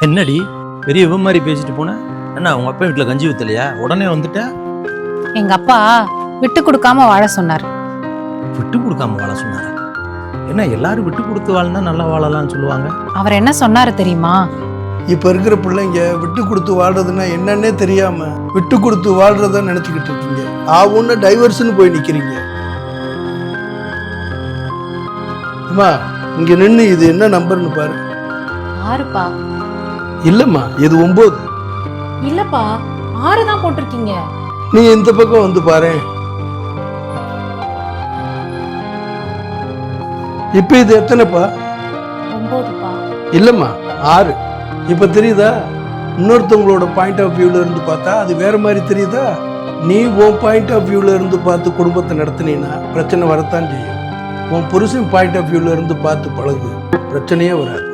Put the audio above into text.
என்னடி பெரிய இவன் மாதிரி பேசிட்டு போன? என்ன உங்க அப்பா வீட்டுல கஞ்சி ஊத்தலையா? உடனே வந்துட்ட. எங்க அப்பா விட்டு கொடுக்காம வாழ சொன்னார். விட்டு கொடுக்காம வாழ சொன்னாரா? என்ன எல்லாரும் விட்டு கொடுத்து வாழ்ந்தா நல்லா வாழலாம்னு சொல்லுவாங்க. அவர் என்ன சொன்னாரு தெரியுமா? இப்ப இருக்கிற பிள்ளைங்க விட்டு கொடுத்து வாழ்றதுன்னா என்னன்னே தெரியாம விட்டு கொடுத்து வாழ்றத நினைச்சுக்கிட்டு இருக்கீங்க. ஆவுன்னு டைவர்ஸ்னு போய் நிக்கிறீங்க. அம்மா இங்க நின்று இது என்ன நம்பர்னு பாரு. 6பா. இல்லம்மா இது 9. இல்லப்பா 6 தான் போட்டிருக்கீங்க. நீ இந்த பக்கம் வந்து பாரு. இப்ப இது எத்தனைப்பா? 9பா. இல்லம்மா 6. இப்ப தெரியுதா? இன்னொருத்தவங்களோட பாயிண்ட் ஆஃப் வியூல இருந்து பார்த்தா அது வேற மாதிரி தெரியுதா? நீ உன் பாயிண்ட் ஆஃப் வியூல இருந்து பார்த்து குடும்பத்தை நடத்தினீன்னா பிரச்சனை வரத்தான் செய்யும். உன் புருஷன் பாயிண்ட் ஆஃப் வியூல இருந்து பார்த்து பழகு, பிரச்சனையே வராது.